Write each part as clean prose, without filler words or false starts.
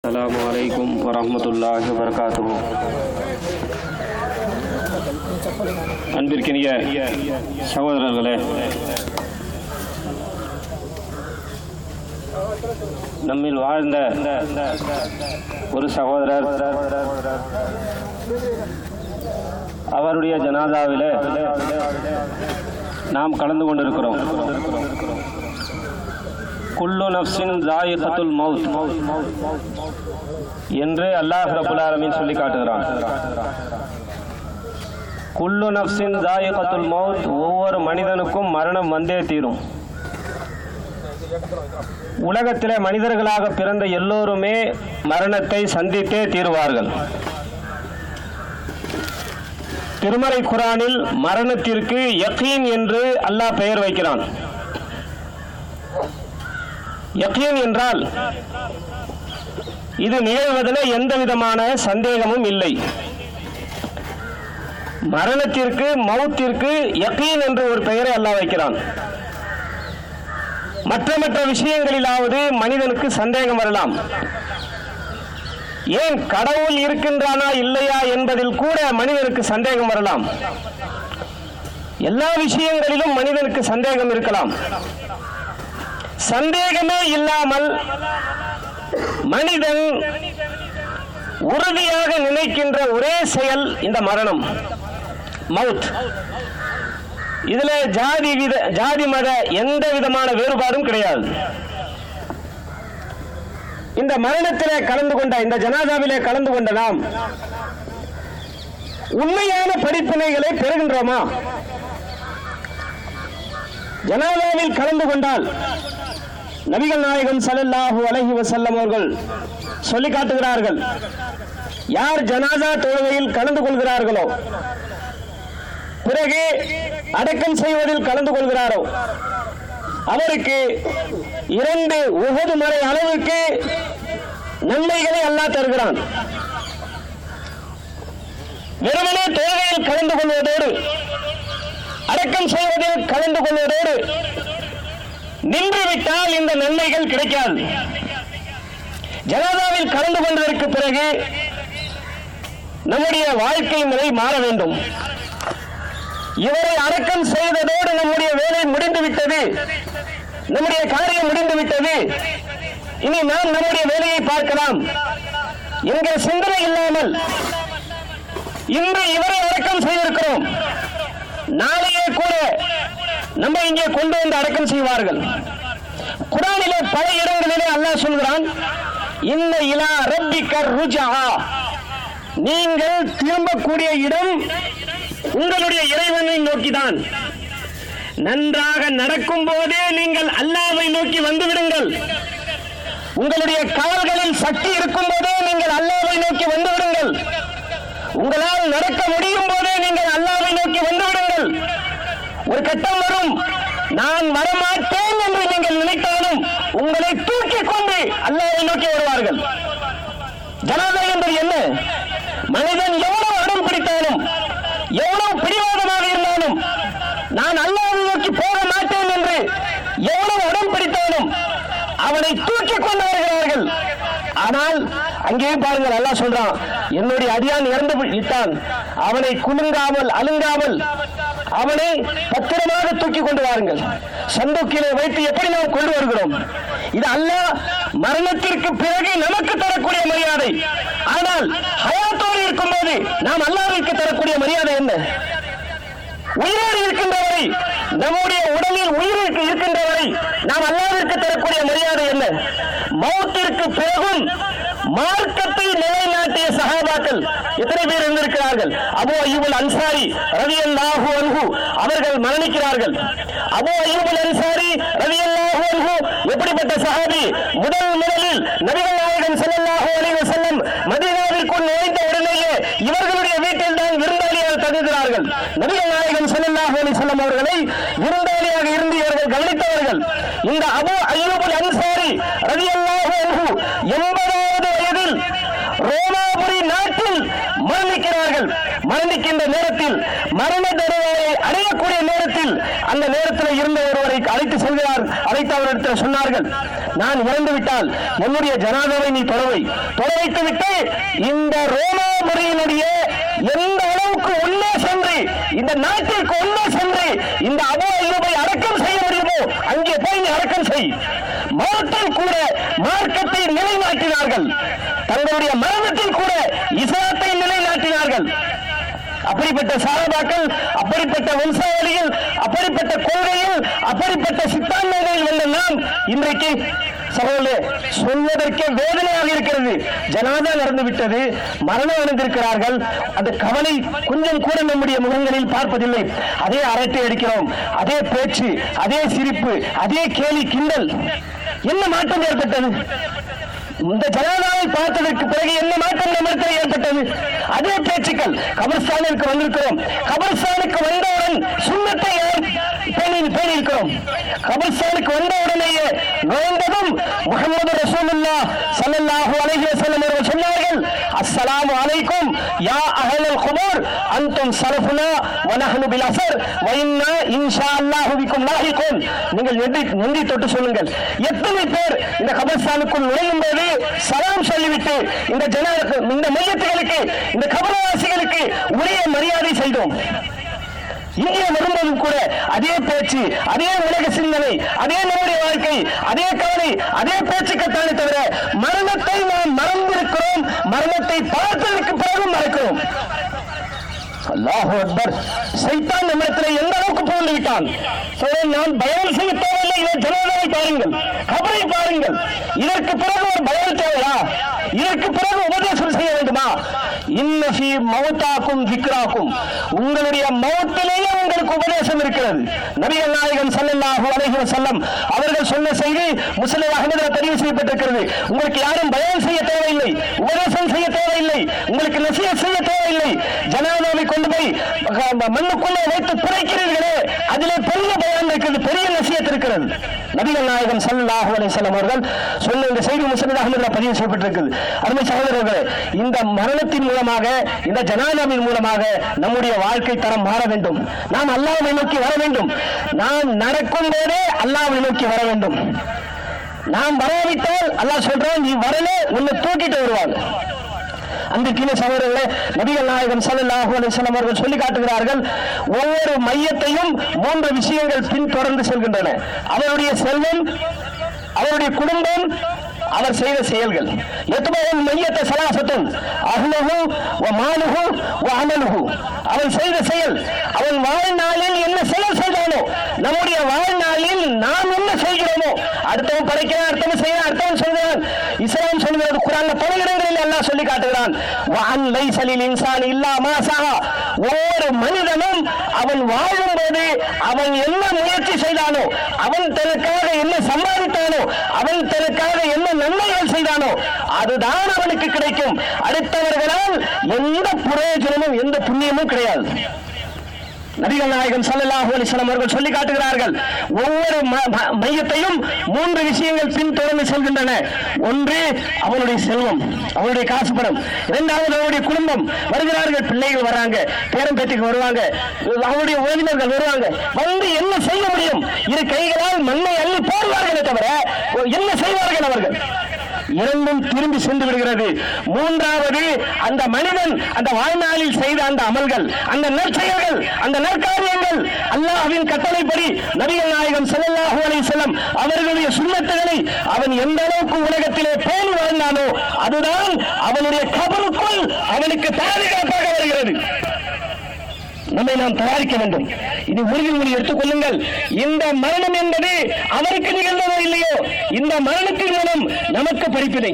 அஸ்ஸலாமு அலைக்கும் வரஹ்மத்துல்லாஹி வபரகாத்துஹு. அன்பிற்கினிய சகோதரர்களே, நம்மில் வாழ்ந்த ஒரு சகோதரர் அவருடைய ஜனாதாவிலே நாம் கலந்து கொண்டிருக்கிறோம். குல்லு நஃப்ஸின் ஸாயிகத்துல் மௌத் என்று அல்லாஹ் ரப்பல் ஆலமீன் சொல்லி காட்டுகிறான். குல்லு நஃப்ஸின் ஸாயிகத்துல் மௌத், ஒவ்வொரு மனிதனுக்கும் மரணம் வந்தே தீரும். உலகத்திலே மனிதர்களாக பிறந்த எல்லோருமே மரணத்தை சந்தித்தே தீருவார்கள். திருமறை குர்ஆனில் மரணத்திற்கு யகீன் என்று அல்லாஹ் பெயர் வைக்கிறான். யகீன் என்றால் இது நிகழ்வதில் எந்த விதமான சந்தேகமும் இல்லை. மரணத்திற்கு, மௌத்திற்கு யகீன் என்று ஒரு பெயரை அல்லாஹ் வைக்கிறான். மற்ற விஷயங்களிலாவது மனிதனுக்கு சந்தேகம் வரலாம். ஏன் கடவுள் இருக்கின்றானா இல்லையா என்பதில் கூட மனிதனுக்கு சந்தேகம் வரலாம். எல்லா விஷயங்களிலும் மனிதனுக்கு சந்தேகம் இருக்கலாம். சந்தேகமே இல்லாமல் மனிதன் உறுதியாக நினைக்கின்ற ஒரே செயல் இந்த மரணம், மவுத். இதுல ஜாதி மத எந்த விதமான வேறுபாடும் கிடையாது. இந்த மரணத்திலே கலந்து கொண்ட, இந்த ஜனாதாவிலே கலந்து கொண்ட நாம் உண்மையான படிப்பினைகளை பெறுகின்றோமா? ஜனாதாவில் கலந்து கொண்டால் நபிகள் நாயகம் ஸல்லல்லாஹு அலைஹி வஸல்லம் அவர்கள் சொல்லி காட்டுகிறார்கள், யார் ஜனாதா தொழுகையில் கலந்து கொள்கிறார்களோ, பிறகு அடக்கம் செய்வதில் கலந்து கொள்கிறாரோ, அவருக்கு 2 உஹது மலை அளவுக்கு நன்மைகளை அல்லாஹ் தருகிறான். வெறுமனே தொழுகையில் கலந்து கொள்வதோடு, அடக்கம் செய்வதில் கலந்து கொள்வதோடு நின்றுவிட்டால் இந்த நன்மைகள் கிடைக்காது. ஜனாதாவில் கலந்து கொண்டதற்கு பிறகு நம்முடைய வாழ்க்கை முறை மாற வேண்டும். இவரை அடக்கம் செய்ததோடு நம்முடைய வேலை முடிந்துவிட்டது, நம்முடைய காரியம் முடிந்துவிட்டது, இனி நாம் நம்முடைய வேலையை பார்க்கலாம் என்கிற சிந்தனை இல்லாமல் இன்று இவரை அடக்கம் செய்திருக்கிறோம், நாளையே கூட நம்ம இங்கே கொண்டு வந்து அடக்கம் செய்வார்கள். குர்ஆனிலே பல இடங்களிலே அல்லாஹ் சொல்கிறான், இன்ன இலா ரப்பிக ருஜா, நீங்கள் திரும்பக்கூடிய இடம் உங்களுடைய இறைவனை நோக்கிதான். நன்றாக நடக்கும் போதே நீங்கள் அல்லாஹ்வை நோக்கி வந்துவிடுங்கள். உங்களுடைய கால்களில் சக்தி இருக்கும் போதே நீங்கள் அல்லாஹ்வை நோக்கி வந்துவிடுங்கள். உங்களால் நடக்க முடியும் போதே நீங்கள் அல்லாஹ்வை நோக்கி வந்துவிடுங்கள். ஒரு கட்டம் வரும், நான் வரமாட்டேன் என்று நீங்கள் நினைத்தாலும் உங்களை தூக்கிக் கொண்டு அல்லாஹ்வை நோக்கி வருவார்கள். ஜனாதா என்பது என்ன? மனிதன் எவ்வளவு அடம் பிடித்தாலும், எவ்வளவு பிடிவாதமாக இருந்தாலும், நான் அல்லாஹ்வை நோக்கி போக மாட்டேன் என்று எவ்வளவு அடம் பிடித்தாலும் அவனை தூக்கிக் கொண்டு வருகிறார்கள். ஆனால் அங்கே பாருங்கள், அல்லாஹ் சொல்றான், என்னுடைய அடியான் இறந்து விட்டான், அவனை குலுங்காமல் அலுங்காமல் அவனை பத்திரமாக தூக்கி கொண்டு வாருங்கள். சந்தூக்கிலே வைத்து எப்படி நாம் கொண்டு வருகிறோம்? இது அல்லாஹ் மரணத்திற்கு பிறகு நமக்கு தரக்கூடிய மரியாதை. ஆனால் ஹயாத்தோடு இருக்கும் போது நாம் அல்லாஹ்விற்கு தரக்கூடிய மரியாதை என்ன? உயிரோடு இருக்கின்றவரை, நம்முடைய உடலில் உயிர் இருக்கின்றவரை நாம் அல்லாஹ்விற்கு தரக்கூடிய மரியாதை என்ன? மௌத்திற்கு பிறகும் மார்க்கத்தை நிலைநாட்டிய சஹாபாக்கள் எத்தனை பேர் இருந்திருக்கிறார்கள்? அபூ அய்யூப் அன்சாரி ரலியல்லாஹு அன்ஹு அவர்கள் மரணிக்கிறார்கள். அபூ அய்யூப் அன்சாரி ரலியல்லாஹு அன்ஹு எப்படிப்பட்ட சஹாபி? முதலில் நபிகள் நாயகம் ஸல்லல்லாஹு அலைஹி வஸல்லம் மதீனாவிற்குள் நுழைந்த உடனேயே இவர்களுடைய வீட்டில் தான் விருந்தாளியாக தங்குகிறார்கள். நபிகள் நாயகம் ஸல்லல்லாஹு அலைஹி வஸல்லம் அவர்களை விருந்தாளியாக இருந்து இவர்கள் கவனித்தவர்கள். இந்த அபூ அய்யூப் அன்சாரி ரலியல்லாஹு அன்ஹு 80வது வயதில் ரோமாபுரி நாட்டு நொடியில் மரணிக்கிறார்கள். மரணிக்கின்ற நேரத்தில் மரண தண்டனையை அடையக்கூடிய நேரத்தில் அந்த நேரத்தில் இருந்த ஒருவரை அழைத்து செல்கிறார். அழைத்து அவரிடத்தில் சொன்னார்கள், நான் இறந்து விட்டால் என்னுடைய ஜனாதாவை நீ தொலை வைத்து விட்டு இந்த ரோமா முறையினுடைய எந்த அளவுக்கு உள்ளே சென்று இந்த நாட்டிற்கு உள்ளே சென்று இந்த அபூ அய்யூபை அடக்கம் செய்ய முடியுமோ அங்கே போய் நீ அடக்கம் செய். மரணத்தில் கூட மார்க்கத்தை நிலைநாட்டினார்கள். தங்களுடைய மரணத்தில் கூட இஸ்லாத்தை நிலைநாட்டினார்கள். அப்படிப்பட்ட சஹாபாக்கள், அப்படிப்பட்ட வம்சாவளியில், அப்படிப்பட்ட கொள்கையில், அப்படிப்பட்ட சித்தாந்தங்களில் வந்த நாம் இன்றைக்கு சொல்வதற்கே வேதனையாக இருக்கிறது. ஜனாதா நடந்து விட்டது, மரணம் அடைந்திருக்கிறார்கள். அந்த கவலை கொஞ்சம் கூட நம்முடைய முகங்களில் பார்ப்பதில்லை. அதே அரட்டை அடிக்கிறோம், அதே பேச்சு, அதே சிரிப்பு, அதே கேலி கிண்டல். என்ன மாற்றம் ஏற்பட்டது? இந்த ஜனாதாவை பார்த்ததற்கு பிறகு என்ன மாற்றம் நம்மிடத்தில் ஏற்பட்டது? அதே பேச்சுக்கள். கபர்ஸ்தானுக்கு வந்திருக்கிறோம், கபர்ஸ்தானுக்கு வந்தவுடன் சுன்னத்தை பேணி இருக்கிறோம். கபர்ஸ்தானுக்கு வந்தவுடனேயே நுழைந்ததும் முஹம்மது ரசூலுல்லாஹ் ஸல்லல்லாஹு அலைஹி வஸல்லம் அவர்கள் சொன்னார்கள், அஸ்ஸலாமு அலைக்கும் யா அஹ்லல் குபூர் அன்தும் ஸலஃபுனா வ நஹ்னு பில் அஸர் வ இன்னா இன்ஷா அல்லாஹு பிக்கும் லாஹிகூன். நீங்கள் நெஞ்சி தொட்டு சொல்லுங்கள், எத்தனை பேர் இந்த கபர்ஸ்தானுக்குள் நுழையும் போது சலாம் சொல்லிவிட்டு இந்த மையத்துகளுக்கு, இந்த கபரவாசிகளுக்கு உரிய மரியாதை செய்தோம். இங்கே வரும்போதும் கூட அதே பேச்சு, அதே உலக சிந்தனை, அதே நம்முடைய வாழ்க்கை, அதே கவலை, அதே பேச்சுக்கத்தானே தவிர மரணத்தை நாம் மறந்திருக்கிறோம். மரணத்தை பார்த்ததற்கு பிறகு மறக்கிறோம். அல்லாஹு அக்பர். சைத்தான் நம்மிடத்தில் எந்த அளவுக்கு புகுந்து விட்டான். நான் பயன் செய்ய தேவையில்லை. இதை ஜனாதாவை பாருங்கள், கபரை பாருங்கள். இதற்கு பிறகு ஒரு பயன் தேவையா? இதற்கு பிறகு உபதேசம் செய்ய வேண்டுமா? இன்னஃபி மௌதாக்கும் திக்ராக்கும், உங்களுடைய மௌத்திலேயே உங்களுக்கு உபதேசம் இருக்கிறது. நபிகள் நாயகம் ஸல்லல்லாஹு அலைஹி வஸல்லம் அவர்கள் சொன்ன செய்தி முஸ்லிம் அஹ்மதில் பதிவு செய்யப்பட்டிருக்கிறது. உங்களுக்கு யாரும் பயன் செய்ய தேவையில்லை, உபதேசம் செய்ய தேவையில்லை, உங்களுக்கு நசிஹத் செய்ய தேவையில்லை. ஜனாதாவை கொண்டு போய் மண்ணுக்குள்ளே வைத்து புதைக்கிறீர்களே, அதிலே பெரிய பயன் இருக்கிறது, பெரிய நசிஹத் இருக்கிறது. நபிகள் நாயகம் ஸல்லல்லாஹு அலைஹி வஸல்லம் அவர்கள் சொன்ன இந்த செய்தி முஸ்லிம் அஹ்மதில் பதிவு செய்யப்பட்டிருக்கிறது. அருமை சகோதரர்களே, இந்த மரணத்தின் மூலமாக, இந்த ஜனாதாவின் மூலமாக நம்முடைய வாழ்க்கை தரம் மாற வேண்டும். நாம் அல்லாஹ்வை நோக்கி வர வேண்டும். நாம் நடக்கும் போதே அல்லாஹ்வை நோக்கி வர வேண்டும். நாம் வராவிட்டால் அல்லாஹ் சொல்றான், நீ வரல, உன்னை தூக்கிட்டு வருவாங்க. அன்றைக்கு சகோதரர்களே, நபிகள் நாயகம் ஸல்லல்லாஹு அலைஹி வஸல்லம் அவர்கள் சொல்லி காட்டுகிறார்கள், ஒவ்வொரு மையத்தையும் 3 விஷயங்கள் பின்தொடர்ந்து செல்கின்றன. அவருடைய செல்வம், அவருடைய குடும்பம், அவர் செய்த செயல்கள். எத்துபவன் மையத்தை சலாசத்தும் அஹ்லுஹு வ மாலுஹு வ அமலுஹு. அவன் செய்த செயல், அவன் வாழ்நாளில் என்ன செயல் செய்தானோ, நம்முடைய வாழ்நாளில் நாம் என்ன செய்கிறோமோ, அடுத்தவன் படைக்கிறான், அடுத்தவன் செய்யறான், அடுத்தவன் சொல்கிறான். இஸ்லாம் சொல்கிறது, குர்ஆன்ல பல இடங்களில் அல்லாஹ் சொல்லி காட்டுகிறான், வ அன் லைஸ லில் இன்சானி இல்லா மா ஸஹா. ஒவ்வொரு மனிதனும் அவன் வாழும்போது அவன் என்ன முயற்சி செய்தானோ, அவன் தனக்காக என்ன சம்பாதித்தானோ, அவன் தனக்காக என்ன நன்மைகள் செய்தானோ அதுதான் அவனுக்கு கிடைக்கும். அடுத்தவர்களால் எந்த பிரயோஜனமும், எந்த புண்ணியமும் கிடையாது. நபிகள் நாயகம் ஸல்லல்லாஹு அலைஹி வஸல்லம் அவர்கள் சொல்லி காட்டுகிறார்கள், ஒவ்வொரு மையத்தையும் 3 விஷயங்கள் பின்தொடர்ந்து செல்கின்றன. ஒன்று அவனுடைய செல்வம், அவனுடைய காசு பணம். இரண்டாவது அவனுடைய குடும்பம். வருகிறார்கள், பிள்ளைகள் வர்றாங்க, பேரம் பேத்திக்கு வருவாங்க, அவருடைய உறவினர்கள் வருவாங்க. வந்து என்ன செய்ய முடியும்? 2 கைகளால் மண்ணை அள்ளி போடுவார்களே தவிர என்ன செய்வார்கள் அவர்கள்? இரண்டும் திரும்பி சென்று விடுகிறது. மூன்றாவது, அந்த மனிதன் அந்த வாழ்நாளில் செய்த அந்த அமல்கள், அந்த நற்செயல்கள், அந்த நற்காரியங்கள், அல்லாஹ்வின் கட்டளைப்படி நபிகள் நாயகம் ஸல்லல்லாஹு அலைஹி வஸல்லம் அவர்களுடைய சுன்னத்துகளை அவன் எந்த அளவுக்கு உலகத்திலே பேணி வாழ்ந்தானோ அதுதான் அவனுடைய கபருக்குள் அவனுக்கு பாதுகாப்பாக வருகிறது. நம்மை நாம் தயாரிக்க வேண்டும். இது உறுதிமொழி எடுத்துக் கொள்ளுங்கள். இந்த மரணம் என்பது அவருக்கு நிகழ்ந்ததோ இல்லையோ, இந்த மரணத்தின் மூலம் நமக்கு படிப்பினை.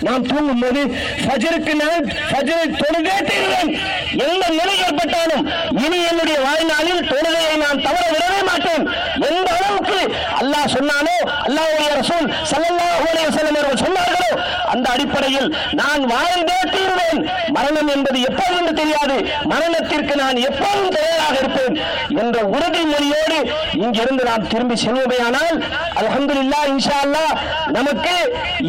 நாம் தூங்கும் போது ஃபஜ்ருக்கு நான் ஃபஜ்ரை தொழுதே தீர்வேன், எந்த நிலை ஏற்பட்டாலும் இனி என்னுடைய வாழ்நாளில் தொழுகையை நான் தவற விடவே மாட்டேன். எந்த அளவுக்கு அல்லாஹ் சொன்னானோ, அல்லாஹ்வுடைய ரசூல் ஸல்லல்லாஹு அலைஹி வஸல்லம் அவர்கள் சொன்னார்களோ அந்த அடிப்படையில் நான் வாழ்ந்தே தீர்வேன், மரணம் என்பது எப்போது என்று தெரியாது, மரணத்திற்கு நான் எப்போதும் தயாராக இருப்பேன் என்ற உறுதிமொழியோடு இங்கிருந்து நாம் திரும்பி செல்வோமேயானால் அல்ஹம்துலில்லாஹ் இன்ஷா அல்லாஹ் நமக்கு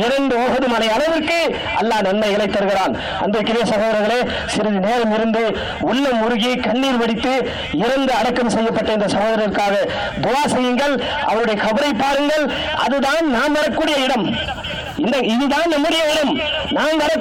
2 உஹது மலை அளவிற்கு அல்லாஹ் நன்மைகளை தருகிறான். அன்றைக்கிலே சகோதரர்களே, சிறிது நேரம் இருந்து உள்ளம் உருகி கண்ணீர் வடித்து இறந்து அடக்கம் செய்யப்பட்ட இந்த சகோதரருக்காக துஆ செய்யுங்கள். அவருடைய கபரை பாருங்கள். அதுதான் நாம் வரக்கூடிய இடம். இதுதான் நம்முடைய இடம். நாம் வர